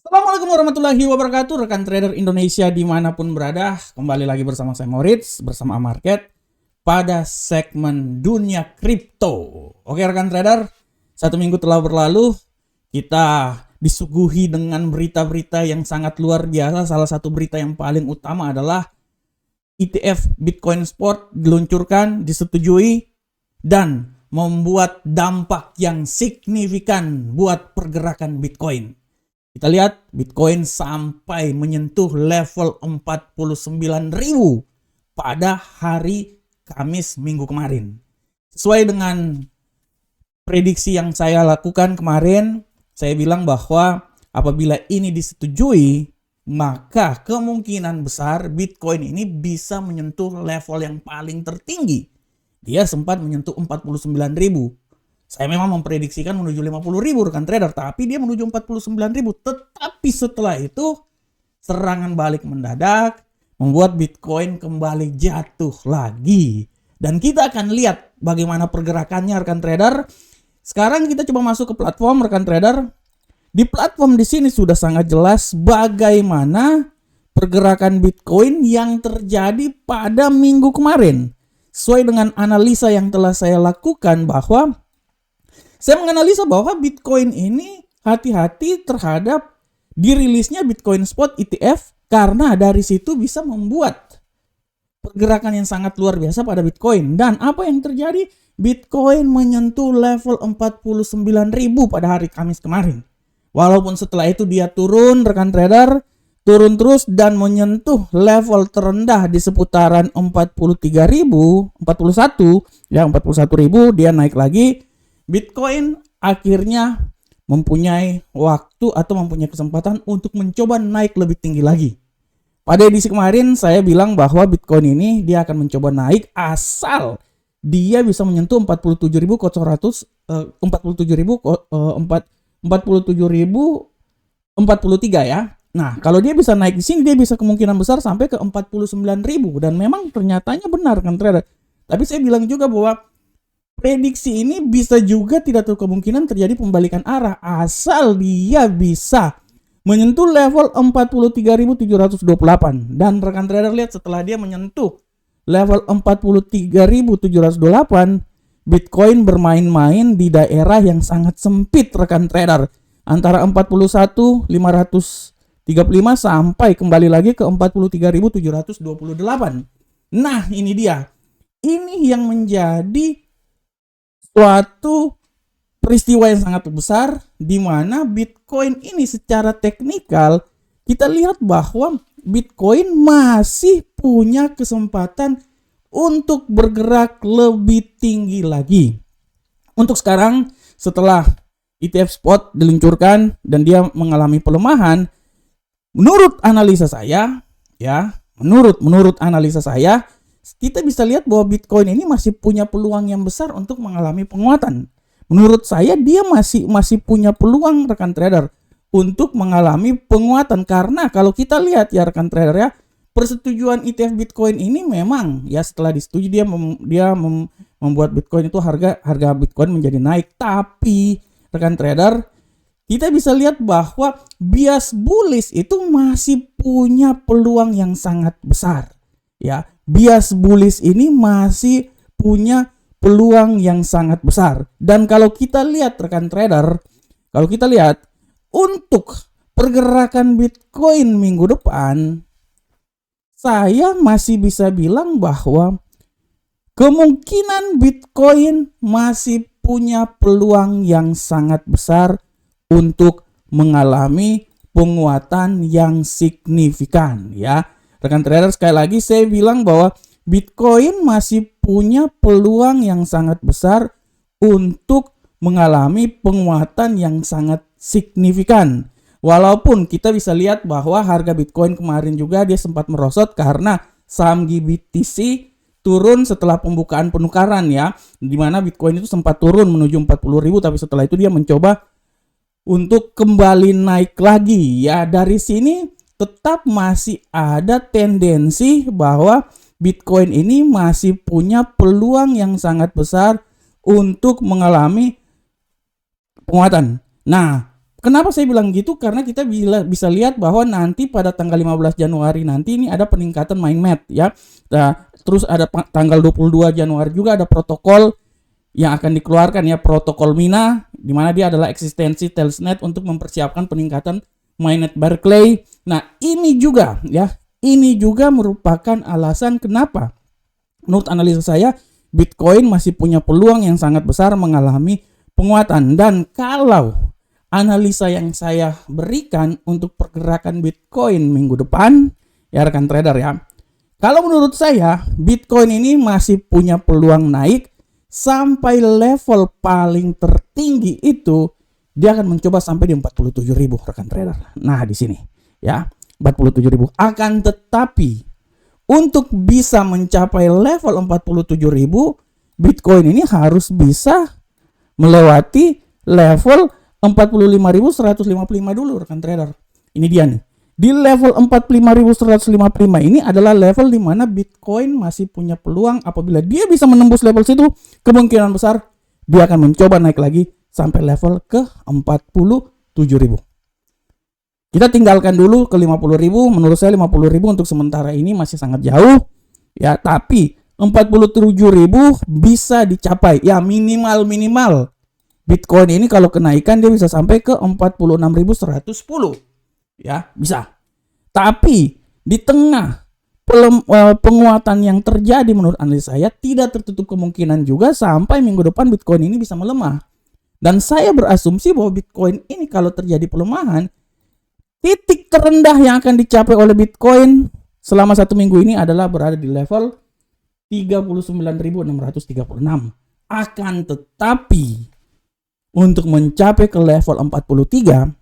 Assalamualaikum warahmatullahi wabarakatuh, rekan trader Indonesia dimanapun berada. Kembali lagi bersama saya Moritz, bersama Amarket pada segmen dunia kripto. Oke rekan trader, satu minggu telah berlalu, kita disuguhi dengan berita-berita yang sangat luar biasa. Salah satu berita yang paling utama adalah ETF Bitcoin Spot diluncurkan, disetujui, dan membuat dampak yang signifikan buat pergerakan Bitcoin. Kita lihat Bitcoin sampai menyentuh level 49.000 pada hari Kamis minggu kemarin. Sesuai dengan prediksi yang saya lakukan kemarin, saya bilang bahwa apabila ini disetujui, maka kemungkinan besar Bitcoin ini bisa menyentuh level yang paling tertinggi. Dia sempat menyentuh 49.000. Saya memang memprediksikan menuju 50.000 rekan trader, tapi dia menuju 49.000. Tetapi setelah itu serangan balik mendadak membuat Bitcoin kembali jatuh lagi. Dan kita akan lihat bagaimana pergerakannya rekan trader. Sekarang kita coba masuk ke platform rekan trader. Di platform di sini sudah sangat jelas bagaimana pergerakan Bitcoin yang terjadi pada minggu kemarin. Sesuai dengan analisa yang telah saya lakukan bahwa saya menganalisa bahwa Bitcoin ini hati-hati terhadap dirilisnya Bitcoin Spot ETF karena dari situ bisa membuat pergerakan yang sangat luar biasa pada Bitcoin. Dan apa yang terjadi? Bitcoin menyentuh level 49.000 pada hari Kamis kemarin. Walaupun setelah itu dia turun rekan trader, turun terus dan menyentuh level terendah di seputaran 43.000, 41.000 dia naik lagi. Bitcoin akhirnya mempunyai waktu atau mempunyai kesempatan untuk mencoba naik lebih tinggi lagi. Pada edisi kemarin saya bilang bahwa Bitcoin ini dia akan mencoba naik asal dia bisa menyentuh 47.443 ya. Nah, kalau dia bisa naik di sini dia bisa kemungkinan besar sampai ke 49.000 dan memang ternyatanya benar kan trader. Tapi saya bilang juga bahwa prediksi ini bisa juga tidak terlalu kemungkinan terjadi pembalikan arah asal dia bisa menyentuh level 43.728. Dan rekan trader lihat setelah dia menyentuh level 43.728, Bitcoin bermain-main di daerah yang sangat sempit rekan trader, antara 41.535 sampai kembali lagi ke 43.728. Nah, ini dia. Ini yang menjadi suatu peristiwa yang sangat besar di mana Bitcoin ini secara teknikal kita lihat bahwa Bitcoin masih punya kesempatan untuk bergerak lebih tinggi lagi. Untuk sekarang setelah ETF Spot diluncurkan dan dia mengalami pelemahan, menurut analisa saya menurut analisa saya kita bisa lihat bahwa Bitcoin ini masih punya peluang yang besar untuk mengalami penguatan. Menurut saya dia masih punya peluang rekan trader untuk mengalami penguatan karena kalau kita lihat ya rekan trader ya, persetujuan ETF Bitcoin ini memang ya setelah disetujui dia membuat Bitcoin itu harga Bitcoin menjadi naik, tapi rekan trader kita bisa lihat bahwa bias bullish itu masih punya peluang yang sangat besar. Ya, bias bullish ini masih punya peluang yang sangat besar. Dan kalau kita lihat rekan trader, kalau kita lihat untuk pergerakan Bitcoin minggu depan, saya masih bisa bilang bahwa kemungkinan Bitcoin masih punya peluang yang sangat besar untuk mengalami penguatan yang signifikan ya. Rekan trader, sekali lagi saya bilang bahwa Bitcoin masih punya peluang yang sangat besar untuk mengalami penguatan yang sangat signifikan. Walaupun kita bisa lihat bahwa harga Bitcoin kemarin juga dia sempat merosot karena saham GBTC turun setelah pembukaan penukaran ya. Dimana Bitcoin itu sempat turun menuju 40.000 tapi setelah itu dia mencoba untuk kembali naik lagi ya. Dari sini tetap masih ada tendensi bahwa Bitcoin ini masih punya peluang yang sangat besar untuk mengalami penguatan. Nah, Kenapa saya bilang gitu? Karena kita bisa lihat bahwa nanti pada tanggal 15 Januari nanti ini ada peningkatan Mainnet ya. Nah, terus ada tanggal 22 Januari juga ada protokol yang akan dikeluarkan ya, protokol Mina, di mana dia adalah eksistensi Telsnet untuk mempersiapkan peningkatan Mainnet Barclay. Nah, ini juga merupakan alasan kenapa menurut analisa saya Bitcoin masih punya peluang yang sangat besar mengalami penguatan. Dan kalau analisa yang saya berikan untuk pergerakan Bitcoin minggu depan, ya rekan trader ya, kalau menurut saya Bitcoin ini masih punya peluang naik sampai level paling tertinggi itu dia akan mencoba sampai di 47.000 rekan trader. Nah, di sini ya, 47.000. Akan tetapi untuk bisa mencapai level 47.000, Bitcoin ini harus bisa melewati level 45.155 dulu rekan trader. Ini dia nih. Di level 45.155 ini adalah level di mana Bitcoin masih punya peluang. Apabila dia bisa menembus level situ, kemungkinan besar dia akan mencoba naik lagi sampai level ke 47.000. Kita tinggalkan dulu ke 50.000. Menurut saya 50.000 untuk sementara ini masih sangat jauh ya, tapi 47.000 bisa dicapai ya, minimal Bitcoin ini kalau kenaikan dia bisa sampai ke 46.110 ya, bisa. Tapi di tengah penguatan yang terjadi menurut analisa saya tidak tertutup kemungkinan juga sampai minggu depan Bitcoin ini bisa melemah. Dan saya berasumsi bahwa Bitcoin ini kalau terjadi pelemahan, titik terendah yang akan dicapai oleh Bitcoin selama 1 minggu ini adalah berada di level 39.636. Akan tetapi untuk mencapai ke level 43,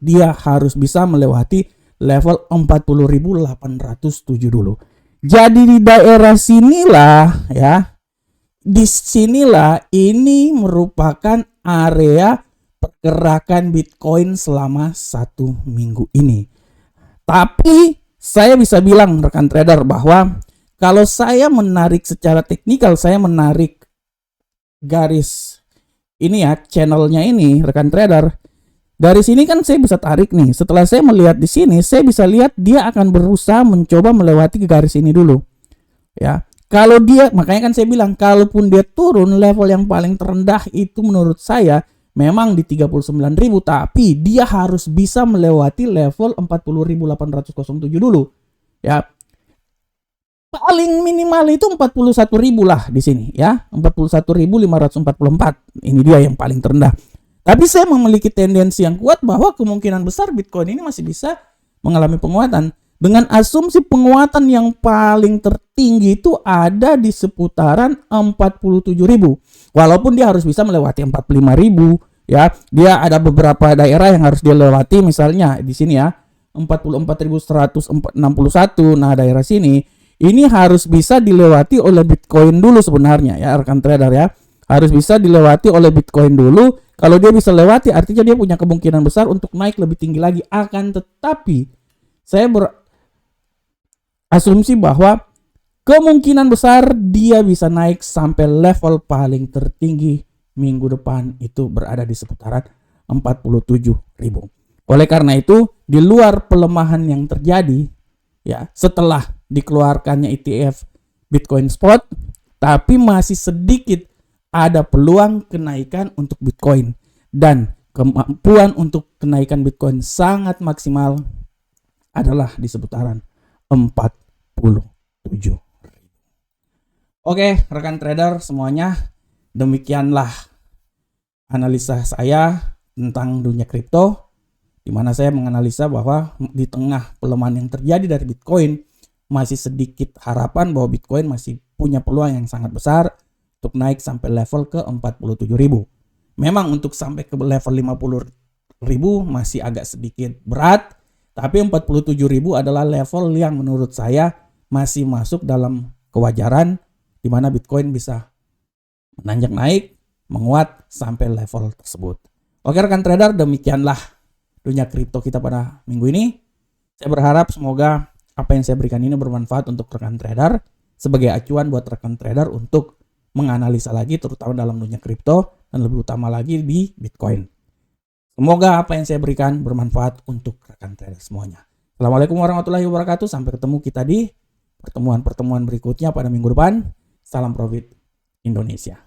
dia harus bisa melewati level 40.807 dulu. Jadi di daerah sinilah ya, disinilah ini merupakan area pergerakan Bitcoin selama 1 minggu ini. Tapi saya bisa bilang rekan trader bahwa kalau saya menarik secara teknikal, saya menarik garis ini ya, channelnya ini rekan trader. Dari sini kan saya bisa tarik nih. Setelah saya melihat di sini, saya bisa lihat dia akan berusaha mencoba melewati garis ini dulu. Ya. Kalau dia, makanya kan saya bilang kalaupun dia turun level yang paling terendah itu menurut saya memang di 39.000, tapi dia harus bisa melewati level 40.807 dulu. Ya. Paling minimal itu 41.000 lah di sini ya. 41.544. Ini dia yang paling terendah. Tapi saya memiliki tendensi yang kuat bahwa kemungkinan besar Bitcoin ini masih bisa mengalami penguatan. Dengan asumsi penguatan yang paling tertinggi itu ada di seputaran 47.000. Walaupun dia harus bisa melewati 45.000 ya. Dia ada beberapa daerah yang harus dia lewati, misalnya di sini ya 44.161. Nah, daerah sini ini harus bisa dilewati oleh Bitcoin dulu sebenarnya ya rekan trader ya. Harus bisa dilewati oleh Bitcoin dulu. Kalau dia bisa lewati artinya dia punya kemungkinan besar untuk naik lebih tinggi lagi. Akan tetapi saya berasumsi bahwa kemungkinan besar dia bisa naik sampai level paling tertinggi minggu depan itu berada di seputaran 47.000. Oleh karena itu, di luar pelemahan yang terjadi ya setelah dikeluarkannya ETF Bitcoin Spot, tapi masih sedikit ada peluang kenaikan untuk Bitcoin, dan kemampuan untuk kenaikan Bitcoin sangat maksimal adalah di seputaran 47.000. Oke, rekan trader semuanya, demikianlah analisa saya tentang dunia kripto, di mana saya menganalisa bahwa di tengah pelemahan yang terjadi dari Bitcoin masih sedikit harapan bahwa Bitcoin masih punya peluang yang sangat besar untuk naik sampai level ke 47.000. Memang untuk sampai ke level 50.000 masih agak sedikit berat, tapi 47.000 adalah level yang menurut saya masih masuk dalam kewajaran di mana Bitcoin bisa menanjak naik, menguat sampai level tersebut. Oke rekan trader, demikianlah dunia kripto kita pada minggu ini. Saya berharap semoga apa yang saya berikan ini bermanfaat untuk rekan trader sebagai acuan buat rekan trader untuk menganalisa lagi terutama dalam dunia kripto dan lebih utama lagi di Bitcoin. Semoga apa yang saya berikan bermanfaat untuk rekan trader semuanya. Assalamualaikum warahmatullahi wabarakatuh. Sampai ketemu kita di pertemuan-pertemuan berikutnya pada minggu depan. Salam profit Indonesia.